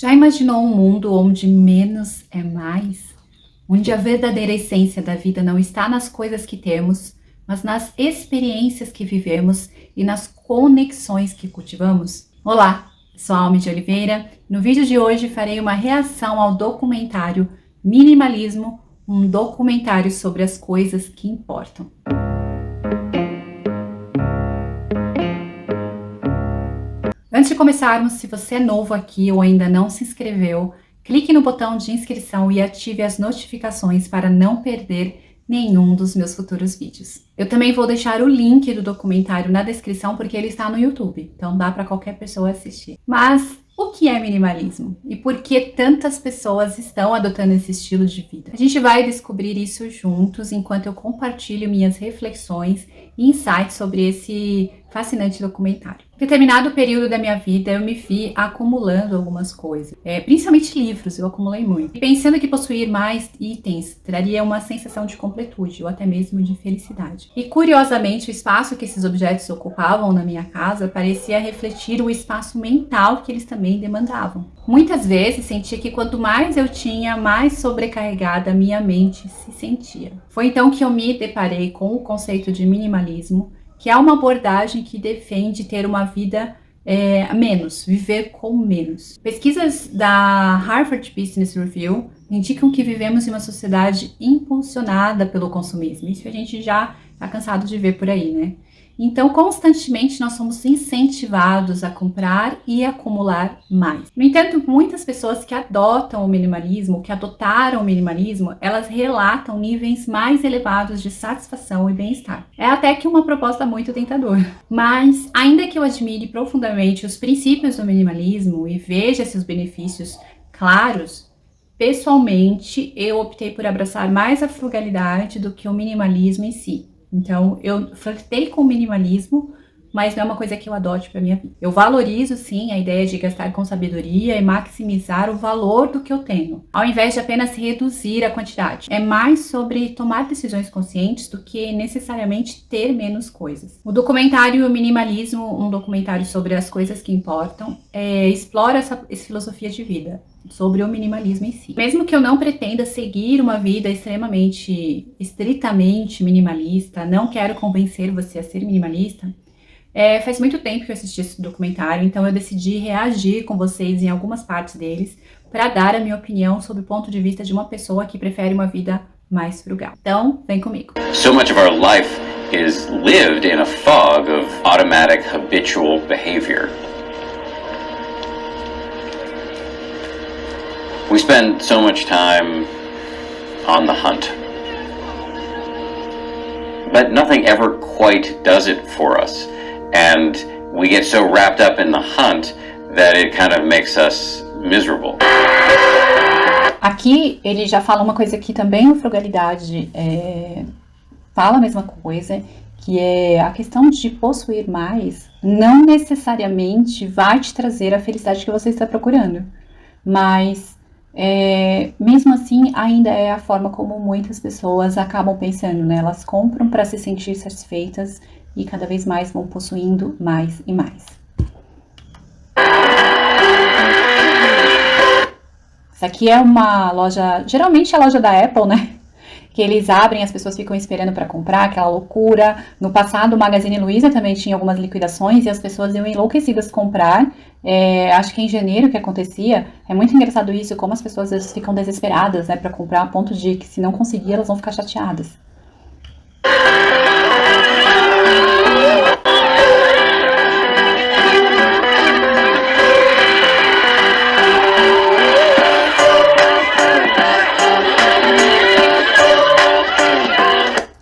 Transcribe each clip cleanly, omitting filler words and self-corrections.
Já imaginou um mundo onde menos é mais? Onde a verdadeira essência da vida não está nas coisas que temos, mas nas experiências que vivemos e nas conexões que cultivamos? Olá, sou a Alme de Oliveira. No vídeo de hoje farei uma reação ao documentário Minimalismo, um documentário sobre as coisas que importam. Antes de começarmos, se você é novo aqui ou ainda não se inscreveu, clique no botão de inscrição e ative as notificações para não perder nenhum dos meus futuros vídeos. Eu também vou deixar o link do documentário na descrição porque ele está no YouTube, então dá para qualquer pessoa assistir. Mas o que é minimalismo? E por que tantas pessoas estão adotando esse estilo de vida? A gente vai descobrir isso juntos enquanto eu compartilho minhas reflexões e insights sobre esse fascinante documentário. Em determinado período da minha vida, eu me vi acumulando algumas coisas, principalmente livros, eu acumulei muito. E pensando que possuir mais itens traria uma sensação de completude ou até mesmo de felicidade. E curiosamente, o espaço que esses objetos ocupavam na minha casa parecia refletir o espaço mental que eles também demandavam. Muitas vezes sentia que quanto mais eu tinha, mais sobrecarregada a minha mente se sentia. Foi então que eu me deparei com o conceito de minimalismo, que é uma abordagem que defende ter uma vida menos, viver com menos. Pesquisas da Harvard Business Review indicam que vivemos em uma sociedade impulsionada pelo consumismo. Isso a gente já está cansado de ver por aí, né? Então, constantemente nós somos incentivados a comprar e acumular mais. No entanto, muitas pessoas que adotam o minimalismo, que adotaram o minimalismo, elas relatam níveis mais elevados de satisfação e bem-estar. É até que uma proposta muito tentadora. Mas, ainda que eu admire profundamente os princípios do minimalismo e veja seus benefícios claros, pessoalmente eu optei por abraçar mais a frugalidade do que o minimalismo em si. Então, eu flertei com o minimalismo, mas não é uma coisa que eu adote para minha vida. Eu valorizo, sim, a ideia de gastar com sabedoria e maximizar o valor do que eu tenho, ao invés de apenas reduzir a quantidade. É mais sobre tomar decisões conscientes do que necessariamente ter menos coisas. O documentário Minimalismo, um documentário sobre as coisas que importam, explora essa filosofia de vida, sobre o minimalismo em si. Mesmo que eu não pretenda seguir uma vida estritamente minimalista, não quero convencer você a ser minimalista, faz muito tempo que eu assisti esse documentário, então eu decidi reagir com vocês em algumas partes deles para dar a minha opinião sobre o ponto de vista de uma pessoa que prefere uma vida mais frugal. Então, vem comigo. So much of our life is lived in a fog of automatic habitual behavior. We spend so much time on the hunt, but nothing ever quite does it for us, and we get so wrapped up in the hunt that it kind of makes us miserable. Aqui ele já fala uma coisa que também a frugalidade fala a mesma coisa, que é a questão de possuir mais não necessariamente vai te trazer a felicidade que você está procurando, mas mesmo assim, ainda é a forma como muitas pessoas acabam pensando, né? Elas compram para se sentir satisfeitas e cada vez mais vão possuindo mais e mais. Isso aqui é uma loja, geralmente é a loja da Apple, né? Que eles abrem, as pessoas ficam esperando para comprar, aquela loucura. No passado, o Magazine Luiza também tinha algumas liquidações e as pessoas iam enlouquecidas comprar. Acho que em janeiro que acontecia, é muito engraçado isso, como as pessoas às vezes ficam desesperadas, né, para comprar, a ponto de que se não conseguir, elas vão ficar chateadas.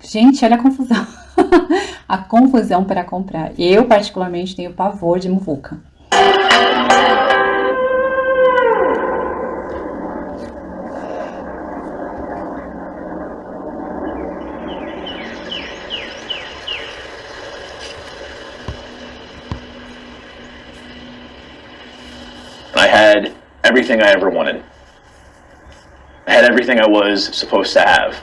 Gente, olha a confusão. A confusão para comprar. Eu, particularmente, tenho pavor de muvuca. I had everything I ever wanted. I had everything I was supposed to have.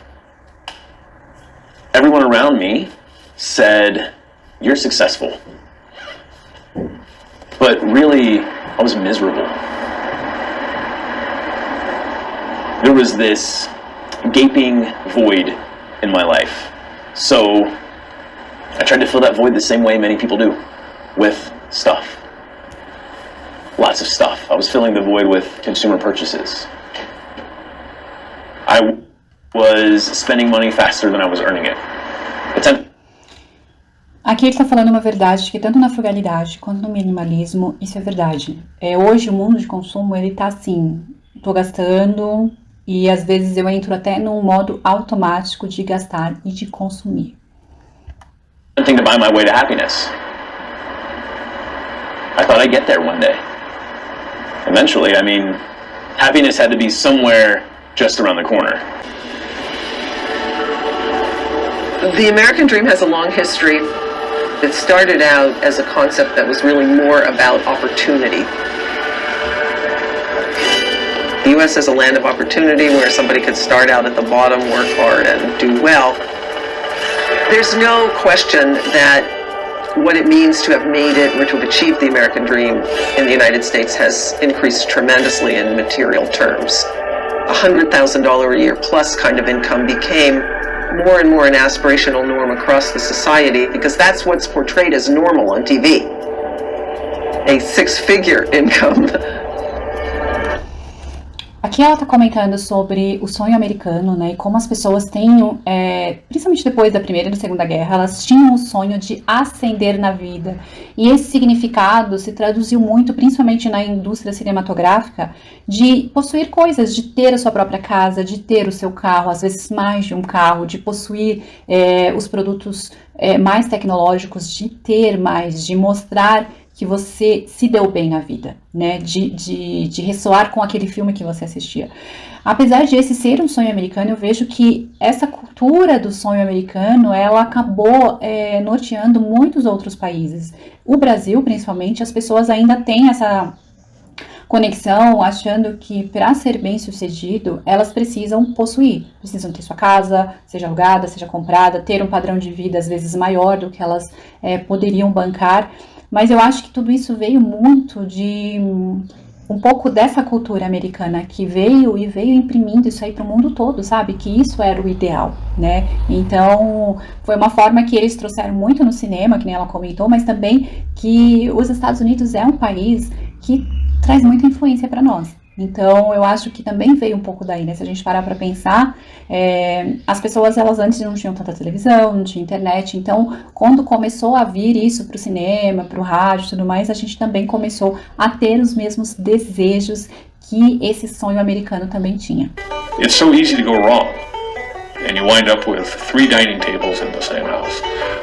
Everyone around me said, "You're successful." But really, I was miserable. there was this gaping void in my life. So I tried to fill that void the same way many people do, with stuff. Lots of stuff. I was filling the void with consumer purchases. I was spending money faster than I was earning it. Aqui ele está falando uma verdade, que tanto na frugalidade quanto no minimalismo, isso é verdade. Hoje o mundo de consumo, ele tá assim, tô gastando e às vezes eu entro até num modo automático de gastar e de consumir. Something to buy my way to happiness. I thought I'd get there one day. Eventually, I mean, happiness had to be somewhere just around the corner. The American dream has a long history. It started out as a concept that was really more about opportunity. The U.S. is a land of opportunity where somebody could start out at the bottom, work hard, and do well. There's no question that what it means to have made it or to have achieved the American dream in the United States has increased tremendously in material terms. $100,000 a year plus kind of income became more and more an aspirational norm across the society because that's what's portrayed as normal on TV. A six-figure income. Aqui ela está comentando sobre o sonho americano, né, e como as pessoas têm, principalmente depois da Primeira e da Segunda Guerra, elas tinham o sonho de ascender na vida. E esse significado se traduziu muito, principalmente na indústria cinematográfica, de possuir coisas, de ter a sua própria casa, de ter o seu carro, às vezes mais de um carro, de possuir os produtos mais tecnológicos, de ter mais, de mostrar que você se deu bem na vida, né, de ressoar com aquele filme que você assistia. Apesar de esse ser um sonho americano, eu vejo que essa cultura do sonho americano, ela acabou norteando muitos outros países. O Brasil, principalmente, as pessoas ainda têm essa conexão, achando que para ser bem sucedido, elas precisam possuir, precisam ter sua casa, seja alugada, seja comprada, ter um padrão de vida às vezes maior do que elas poderiam bancar. Mas eu acho que tudo isso veio muito de um pouco dessa cultura americana que veio imprimindo isso aí para o mundo todo, sabe? Que isso era o ideal, né? Então, foi uma forma que eles trouxeram muito no cinema, que nem ela comentou, mas também que os Estados Unidos é um país que traz muita influência para nós. Então, eu acho que também veio um pouco daí, né? Se a gente parar para pensar, as pessoas, elas antes não tinham tanta televisão, não tinha internet, então, quando começou a vir isso pro cinema, pro rádio e tudo mais, a gente também começou a ter os mesmos desejos que esse sonho americano também tinha. It's so easy to go wrong, and you wind up with 3 dining tables in the same house.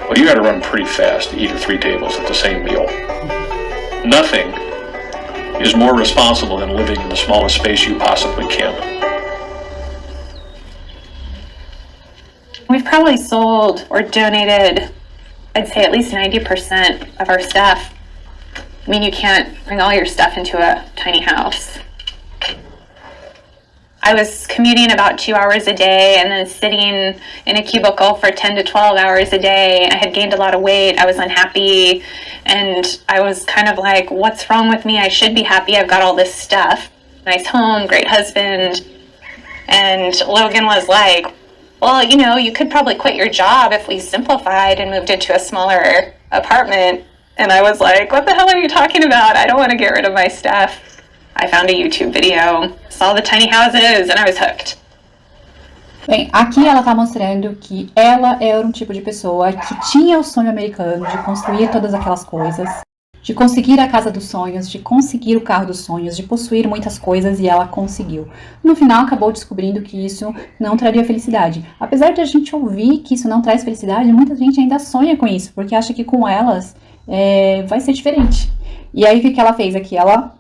Well, you gotta run pretty fast to eat at 3 tables at the same meal. Nothing is more responsible than living in the smallest space you possibly can. We've probably sold or donated, I'd say at least 90% of our stuff. I mean, you can't bring all your stuff into a tiny house. I was commuting about 2 hours a day and then sitting in a cubicle for 10 to 12 hours a day. I had gained a lot of weight. I was unhappy. And I was kind of like, what's wrong with me? I should be happy. I've got all this stuff. Nice home, great husband. And Logan was like, well, you know, you could probably quit your job if we simplified and moved into a smaller apartment. And I was like, what the hell are you talking about? I don't want to get rid of my stuff. I found a YouTube video, saw the tiny houses, and I was hooked. Bem, aqui ela está mostrando que ela era um tipo de pessoa que tinha o sonho americano de construir todas aquelas coisas, de conseguir a casa dos sonhos, de conseguir o carro dos sonhos, de possuir muitas coisas, e ela conseguiu. No final, acabou descobrindo que isso não traria felicidade. Apesar de a gente ouvir que isso não traz felicidade, muita gente ainda sonha com isso, porque acha que com elas vai ser diferente. E aí, o que ela fez aqui? Ela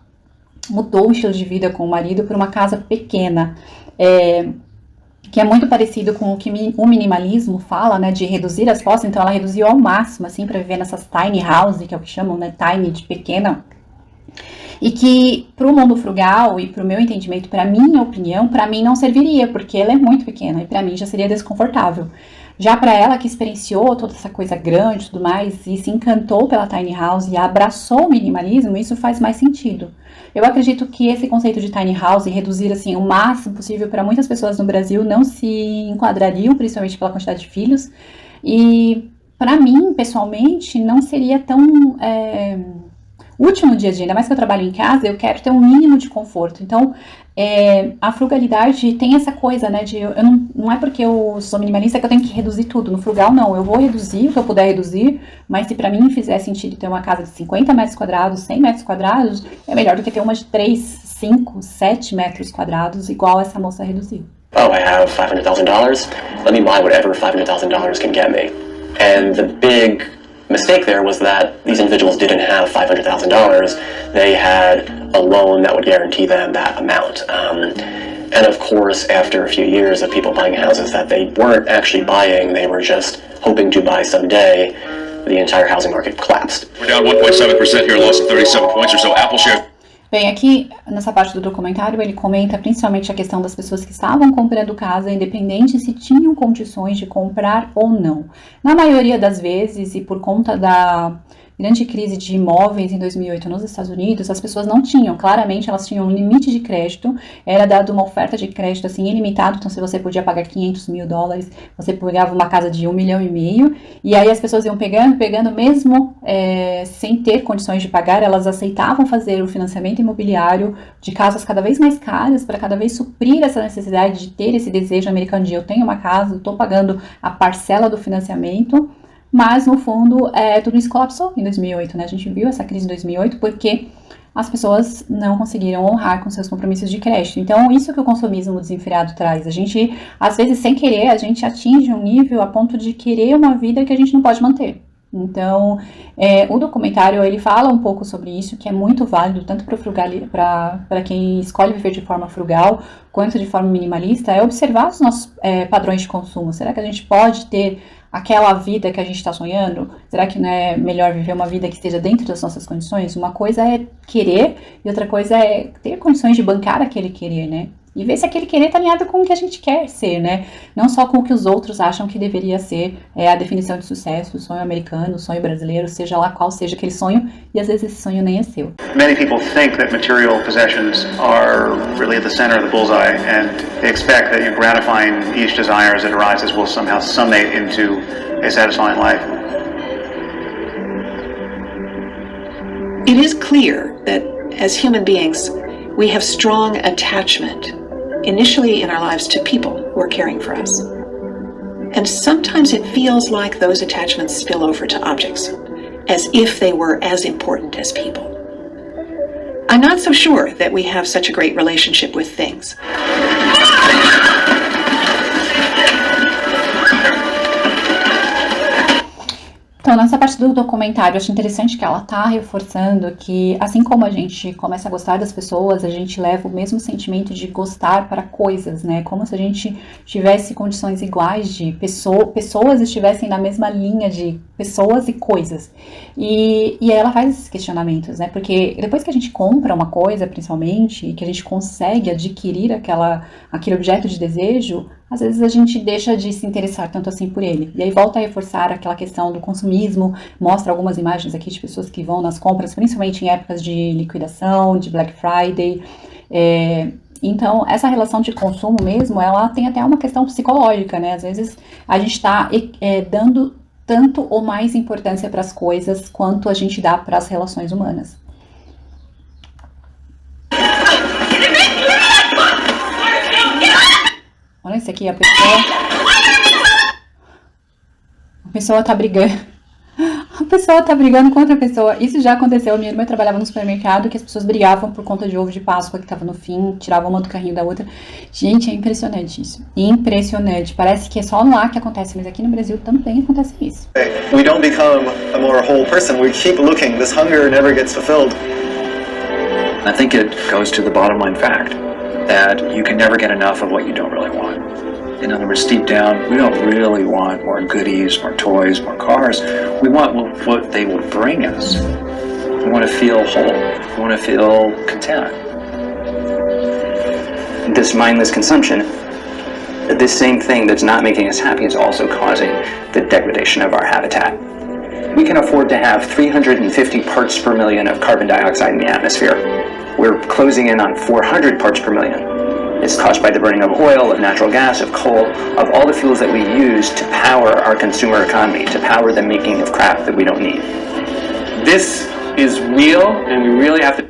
mudou o estilo de vida com o marido para uma casa pequena, que é muito parecido com o que o minimalismo fala, né, de reduzir as posses. Então ela reduziu ao máximo, assim, para viver nessas tiny house, que é o que chamam, né, tiny de pequena, e que para o mundo frugal e para o meu entendimento, para minha opinião, para mim não serviria, porque ela é muito pequena e para mim já seria desconfortável. Já para ela que experienciou toda essa coisa grande e tudo mais, e se encantou pela tiny house e abraçou o minimalismo, isso faz mais sentido. Eu acredito que esse conceito de tiny house e reduzir assim o máximo possível para muitas pessoas no Brasil não se enquadrariam, principalmente pela quantidade de filhos. E para mim, pessoalmente, não seria tão útil no dia a dia, ainda mais que eu trabalho em casa, eu quero ter um mínimo de conforto. Então, a frugalidade tem essa coisa, né, não é porque eu sou minimalista que eu tenho que reduzir tudo. No frugal, não, eu vou reduzir o que eu puder reduzir, mas se pra mim fizer sentido ter uma casa de 50 metros quadrados, 100 metros quadrados, é melhor do que ter uma de 3, 5, 7 metros quadrados, igual essa moça reduziu. Oh, I have $500,000. Let me buy whatever $500,000 can get me. And the big mistake there was that these individuals didn't have $500,000. They had a loan that would guarantee them that amount. And of course, after a few years of people buying houses that they weren't actually buying, they were just hoping to buy someday, the entire housing market collapsed. We're down 1.7% here, loss of 37 points or so. Apple shares. Bem, aqui nessa parte do documentário ele comenta principalmente a questão das pessoas que estavam comprando casa, independente se tinham condições de comprar ou não. Na maioria das vezes, e por conta da grande crise de imóveis em 2008 nos Estados Unidos, as pessoas não tinham, claramente elas tinham um limite de crédito, era dado uma oferta de crédito assim ilimitado, então se você podia pagar $500 mil, você pegava uma casa de 1,5 milhão, e aí as pessoas iam pegando mesmo sem ter condições de pagar, elas aceitavam fazer o financiamento imobiliário de casas cada vez mais caras, para cada vez suprir essa necessidade de ter esse desejo americano de eu tenho uma casa, estou pagando a parcela do financiamento. Mas, no fundo, tudo isso colapsou em 2008, né? A gente viu essa crise em 2008 porque as pessoas não conseguiram honrar com seus compromissos de crédito. Então, isso que o consumismo desenfreado traz. A gente, às vezes, sem querer, a gente atinge um nível a ponto de querer uma vida que a gente não pode manter. Então, o documentário, ele fala um pouco sobre isso, que é muito válido, tanto para quem escolhe viver de forma frugal, quanto de forma minimalista, é observar os nossos padrões de consumo. Será que a gente pode ter aquela vida que a gente está sonhando? Será que não é melhor viver uma vida que esteja dentro das nossas condições? Uma coisa é querer e outra coisa é ter condições de bancar aquele querer, né? E ver se aquele querer está alinhado com o que a gente quer ser, né? Não só com o que os outros acham que deveria ser a definição de sucesso, o sonho americano, o sonho brasileiro, seja lá qual seja aquele sonho, e às vezes esse sonho nem é seu. Many people think that material possessions are really at the center of the bullseye, and they expect that gratifying each desire as it arises will somehow summate into a satisfying life. It is clear that as human beings, we have strong attachment, initially in our lives, to people who are caring for us. And sometimes it feels like those attachments spill over to objects, as if they were as important as people. I'm not so sure that we have such a great relationship with things. Então, nessa parte do documentário, eu acho interessante que ela está reforçando que, assim como a gente começa a gostar das pessoas, a gente leva o mesmo sentimento de gostar para coisas, né? Como se a gente tivesse condições iguais de pessoas estivessem na mesma linha de pessoas e coisas. E aí ela faz esses questionamentos, né? Porque depois que a gente compra uma coisa, principalmente, e que a gente consegue adquirir aquele objeto de desejo, às vezes a gente deixa de se interessar tanto assim por ele. E aí volta a reforçar aquela questão do consumismo, mostra algumas imagens aqui de pessoas que vão nas compras, principalmente em épocas de liquidação, de Black Friday. Então, essa relação de consumo mesmo, ela tem até uma questão psicológica, né? Às vezes a gente está dando tanto ou mais importância para as coisas quanto a gente dá para as relações humanas. Olha isso aqui, a pessoa tá brigando. A pessoa tá brigando com outra pessoa. Isso já aconteceu. Minha irmã trabalhava no supermercado que as pessoas brigavam por conta de ovo de Páscoa que tava no fim, tiravam uma do carrinho da outra. Gente, é impressionante isso. Impressionante. Parece que é só lá que acontece, mas aqui no Brasil também acontece isso. We don't become a more whole person. We keep looking. This hunger never gets fulfilled. I think it goes to the bottom line fact that you can never get enough of what you don't really want. In other words, deep down, we don't really want more goodies, more toys, more cars. We want what they will bring us. We want to feel whole. We want to feel content. This mindless consumption this same thing that's not making us happy is also causing the degradation of our habitat. We can afford to have 350 parts per million of carbon dioxide in the atmosphere. We're closing in on 400 parts per million. It's caused by the burning of oil, of natural gas, of coal, of all the fuels that we use to power our consumer economy, to power the making of crap that we don't need. This is real, and we really have to...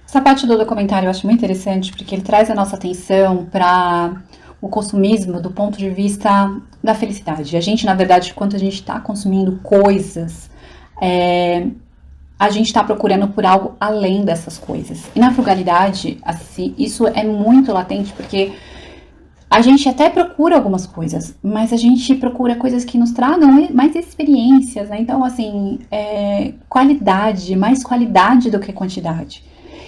Essa parte do documentário eu acho muito interessante, porque ele traz a nossa atenção para o consumismo do ponto de vista da felicidade. A gente, na verdade, quando a gente está consumindo coisas, a gente está procurando por algo além dessas coisas. E na frugalidade, assim, isso é muito latente, porque a gente até procura algumas coisas, mas a gente procura coisas que nos tragam mais experiências, né? Então, assim, qualidade, mais qualidade do que quantidade.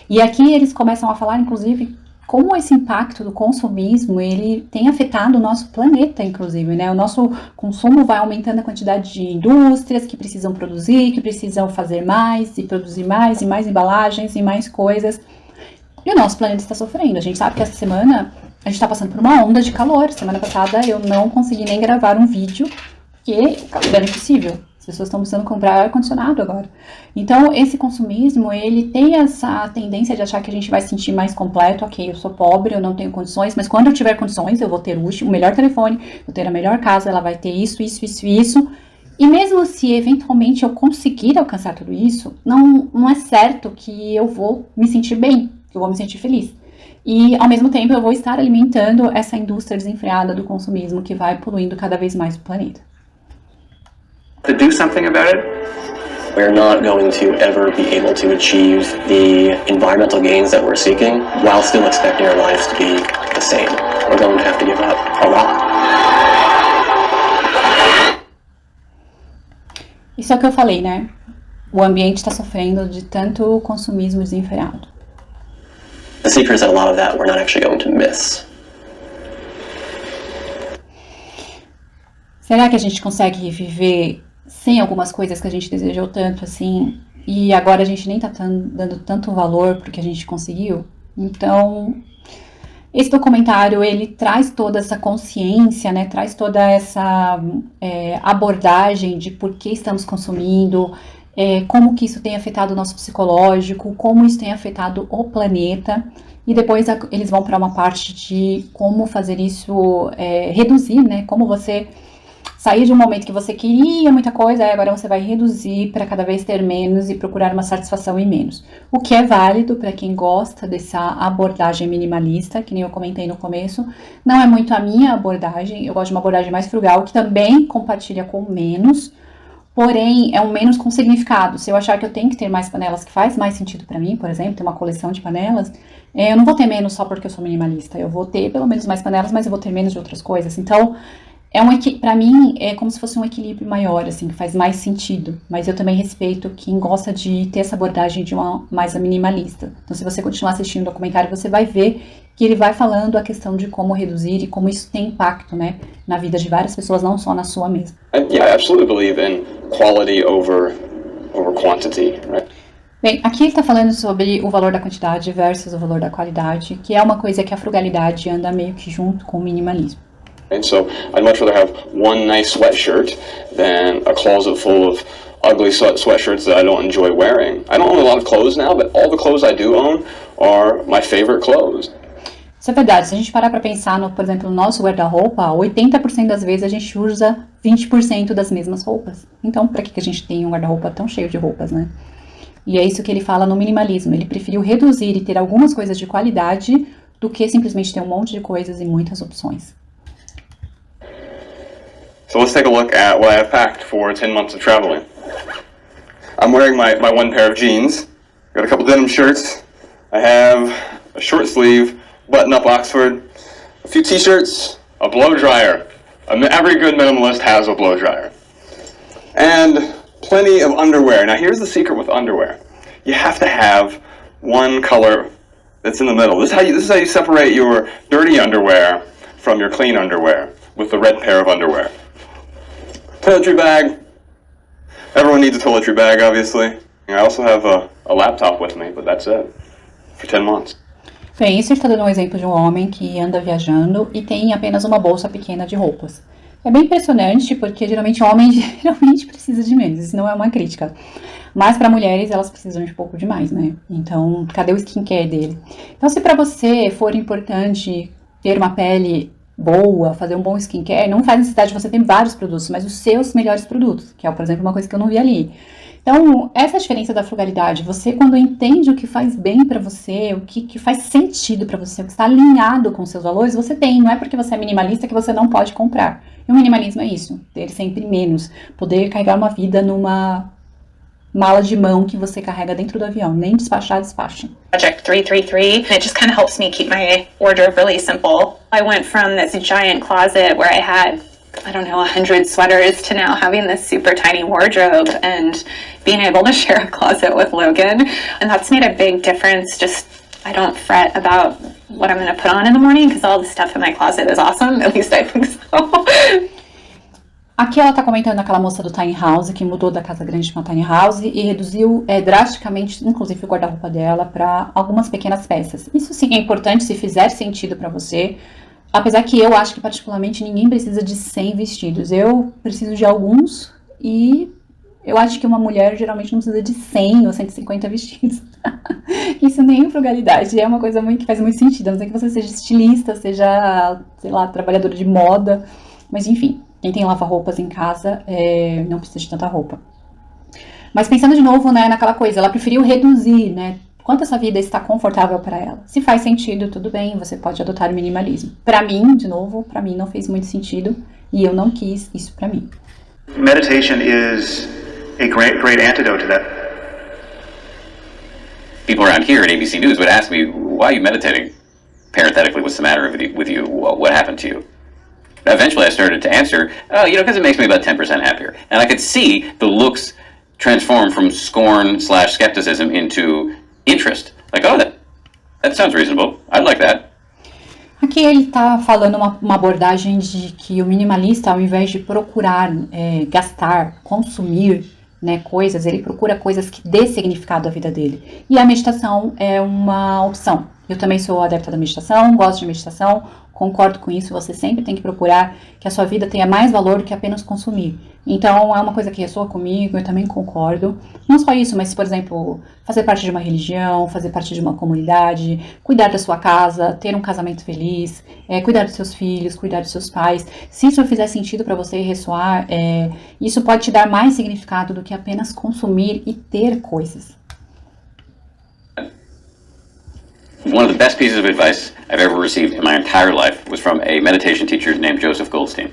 E aqui eles começam a falar, inclusive, como esse impacto do consumismo, ele tem afetado o nosso planeta, inclusive, né? O nosso consumo vai aumentando a quantidade de indústrias que precisam produzir, que precisam fazer mais, e produzir mais, e mais embalagens, e mais coisas. E o nosso planeta está sofrendo. A gente sabe que essa semana a gente está passando por uma onda de calor. Semana passada eu não consegui nem gravar um vídeo, porque o calor era impossível. As pessoas estão precisando comprar ar-condicionado agora. Então, esse consumismo, ele tem essa tendência de achar que a gente vai se sentir mais completo. Ok, eu sou pobre, eu não tenho condições, mas quando eu tiver condições, eu vou ter o melhor telefone, vou ter a melhor casa, ela vai ter isso, isso, isso, isso. E mesmo se, eventualmente, eu conseguir alcançar tudo isso, não é certo que eu vou me sentir bem, que eu vou me sentir feliz. E, ao mesmo tempo, eu vou estar alimentando essa indústria desenfreada do consumismo que vai poluindo cada vez mais o planeta. To do something about it? We're not going to ever be able to achieve the environmental gains that we're seeking while still expecting our lives to be the same. We're going to have to give up a lot. Isso é o que eu falei, né? O ambiente está sofrendo de tanto consumismo desenfreado. The secret is that a lot of that we're not actually going to miss. Será que a gente consegue viver sem algumas coisas que a gente desejou tanto, assim, e agora a gente nem tá dando tanto valor porque a gente conseguiu? Então, esse documentário, ele traz toda essa consciência, né, traz toda essa abordagem de por que estamos consumindo, como que isso tem afetado o nosso psicológico, como isso tem afetado o planeta, e depois eles vão para uma parte de como fazer isso, reduzir, né, como você sair de um momento que você queria muita coisa, e agora você vai reduzir para cada vez ter menos e procurar uma satisfação em menos. O que é válido para quem gosta dessa abordagem minimalista, que nem eu comentei no começo. Não é muito a minha abordagem, eu gosto de uma abordagem mais frugal, que também compartilha com menos, porém é um menos com significado. Se eu achar que eu tenho que ter mais panelas, que faz mais sentido para mim, por exemplo, ter uma coleção de panelas, eu não vou ter menos só porque eu sou minimalista. Eu vou ter pelo menos mais panelas, mas eu vou ter menos de outras coisas. Então, para mim, é como se fosse um equilíbrio maior, assim, que faz mais sentido. Mas eu também respeito quem gosta de ter essa abordagem de uma mais minimalista. Então, se você continuar assistindo o documentário, você vai ver que ele vai falando a questão de como reduzir e como isso tem impacto, né, na vida de várias pessoas, não só na sua mesma. I absolutely believe in quality over quantity, right? Bem, aqui ele está falando sobre o valor da quantidade versus o valor da qualidade, que é uma coisa que a frugalidade anda meio que junto com o minimalismo. And so I'd much rather have one nice sweatshirt than a closet full of ugly sweatshirts that I don't enjoy wearing. I don't own a lot of clothes now, but all the clothes I do own are my favorite clothes. Isso é verdade. Se a gente parar para pensar, por exemplo, no nosso guarda-roupa, 80% das vezes a gente usa 20% das mesmas roupas. Então, para que a gente tem um guarda-roupa tão cheio de roupas, né? E é isso que ele fala no minimalismo. Ele preferiu reduzir e ter algumas coisas de qualidade do que simplesmente ter um monte de coisas e muitas opções. So let's take a look at what I have packed for 10 months of traveling. I'm wearing my one pair of jeans, got a couple denim shirts, I have a short sleeve, button-up Oxford, a few t-shirts, a blow dryer. Every good minimalist has a blow dryer. And plenty of underwear. Now here's the secret with underwear. You have to have one color that's in the middle. This is how you separate your dirty underwear from your clean underwear, with the red pair of underwear. Toiletry bag. Everyone needs a toiletry bag, obviously. I also have a laptop with me, but that's it. For 10 months. Bem, isso está dando um exemplo de um homem que anda viajando e tem apenas uma bolsa pequena de roupas. É bem impressionante, porque geralmente o homem geralmente precisa de menos, isso não é uma crítica. Mas para mulheres, elas precisam de pouco demais, né? Então, cadê o skincare dele? Então, se para você for importante ter uma pele boa, fazer um bom skincare, não faz necessidade de você ter vários produtos, mas os seus melhores produtos, que é, por exemplo, uma coisa que eu não vi ali. Então, essa é a diferença da frugalidade. Você, quando entende o que faz bem pra você, o que faz sentido pra você, o que está alinhado com seus valores, você tem. Não é porque você é minimalista que você não pode comprar. E o minimalismo é isso, ter sempre menos. Poder carregar uma vida numa mala de mão que você carrega dentro do avião. Nem despachar, despache. Project 333. It just kind of helps me keep my wardrobe really simple. I went from this giant closet where I had, I don't know, 100 sweaters to now having this super tiny wardrobe and being able to share a closet with Logan. And that's made a big difference. Just, I don't fret about what I'm going to put on in the morning because all the stuff in my closet is awesome. At least I think so. Aqui ela tá comentando aquela moça do Tiny House, que mudou da casa grande para uma Tiny House e reduziu drasticamente, inclusive o guarda-roupa dela, para algumas pequenas peças. Isso sim é importante se fizer sentido para você. Apesar que eu acho que particularmente ninguém precisa de 100 vestidos. Eu preciso de alguns e eu acho que uma mulher geralmente não precisa de 100 ou 150 vestidos. Isso nem é frugalidade, é uma coisa que faz muito sentido. A não ser que você seja estilista, seja, sei lá, trabalhadora de moda. Mas enfim, quem tem lava-roupas em casa não precisa de tanta roupa. Mas pensando de novo, né, naquela coisa, ela preferiu reduzir, né? Quanto essa vida está confortável para ela. Se faz sentido, tudo bem, você pode adotar o minimalismo. Para mim, de novo, para mim não fez muito sentido e eu não quis isso para mim. Meditation is a great antidote to that. People around here at ABC News would ask me, why are you meditating? Parenthetically, what's the matter with you? What happened to you? Eventually I started to answer, because it makes me about 10% happier. And I could see the looks transform from scorn/skepticism into interest. Like, oh, that sounds reasonable. I'd like that. Aqui ele tá falando uma abordagem de que o minimalista, ao invés de procurar gastar, consumir, né, coisas, ele procura coisas que dê significado à vida dele. E a meditação é uma opção. Eu também sou adepta da meditação, gosto de meditação, concordo com isso. Você sempre tem que procurar que a sua vida tenha mais valor do que apenas consumir. Então, é uma coisa que ressoa comigo, eu também concordo. Não só isso, mas, por exemplo, fazer parte de uma religião, fazer parte de uma comunidade, cuidar da sua casa, ter um casamento feliz, cuidar dos seus filhos, cuidar dos seus pais. Se isso fizer sentido para você ressoar, isso pode te dar mais significado do que apenas consumir e ter coisas. One of the best pieces of advice I've ever received in my entire life was from a meditation teacher named Joseph Goldstein.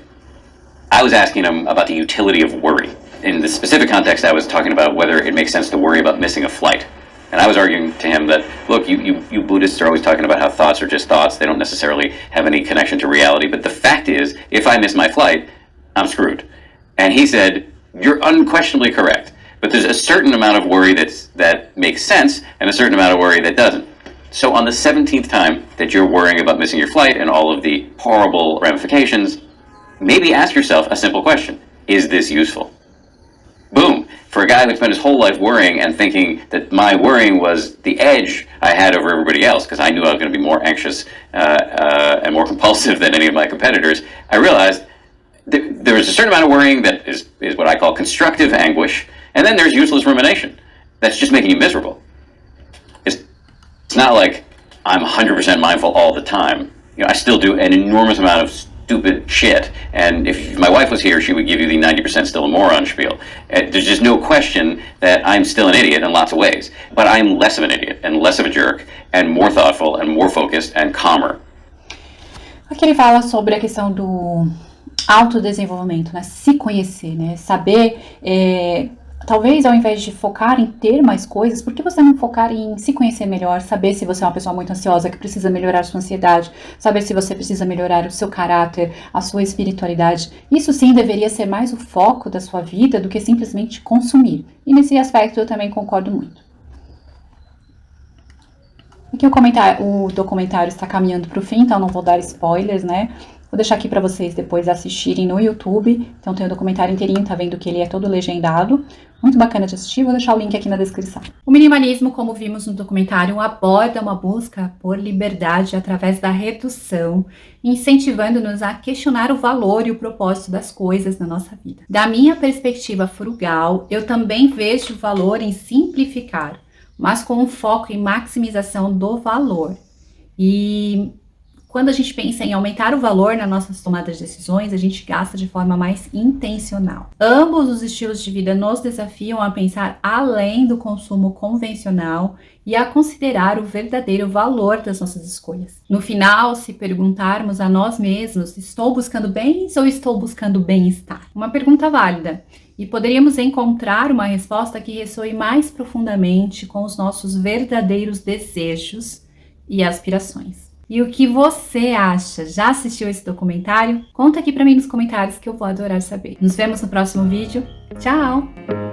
I was asking him about the utility of worry. In the specific context, I was talking about whether it makes sense to worry about missing a flight. And I was arguing to him that, look, you Buddhists are always talking about how thoughts are just thoughts. They don't necessarily have any connection to reality. But the fact is, if I miss my flight, I'm screwed. And he said, you're unquestionably correct. But there's a certain amount of worry that makes sense and a certain amount of worry that doesn't. So on the 17th time that you're worrying about missing your flight and all of the horrible ramifications, maybe ask yourself a simple question. Is this useful? Boom. For a guy who spent his whole life worrying and thinking that my worrying was the edge I had over everybody else, because I knew I was going to be more anxious and more compulsive than any of my competitors, I realized there is a certain amount of worrying that is what I call constructive anguish, and then there's useless rumination. That's just making you miserable. It's not like I'm 100% mindful all the time. I still do an enormous amount of stupid shit. And if my wife was here, she would give you the 90% still a moron spiel. There's just no question that I'm still an idiot in lots of ways. But I'm less of an idiot and less of a jerk and more thoughtful and more focused and calmer. Aqui ele fala sobre a questão do autodesenvolvimento, né? Se conhecer, né? Saber... Talvez ao invés de focar em ter mais coisas, por que você não focar em se conhecer melhor, saber se você é uma pessoa muito ansiosa que precisa melhorar a sua ansiedade, saber se você precisa melhorar o seu caráter, a sua espiritualidade. Isso sim deveria ser mais o foco da sua vida do que simplesmente consumir. E nesse aspecto eu também concordo muito. Aqui o documentário está caminhando para o fim, então não vou dar spoilers, né? Vou deixar aqui para vocês depois assistirem no YouTube. Então tem o documentário inteirinho, tá vendo que ele é todo legendado. Muito bacana de assistir, vou deixar o link aqui na descrição. O minimalismo, como vimos no documentário, aborda uma busca por liberdade através da redução, incentivando-nos a questionar o valor e o propósito das coisas na nossa vida. Da minha perspectiva frugal, eu também vejo valor em simplificar, mas com um foco em maximização do valor. E quando a gente pensa em aumentar o valor nas nossas tomadas de decisões, a gente gasta de forma mais intencional. Ambos os estilos de vida nos desafiam a pensar além do consumo convencional e a considerar o verdadeiro valor das nossas escolhas. No final, se perguntarmos a nós mesmos, estou buscando bens ou estou buscando bem-estar? Uma pergunta válida. E poderíamos encontrar uma resposta que ressoe mais profundamente com os nossos verdadeiros desejos e aspirações. E o que você acha? Já assistiu esse documentário? Conta aqui pra mim nos comentários que eu vou adorar saber. Nos vemos no próximo vídeo. Tchau!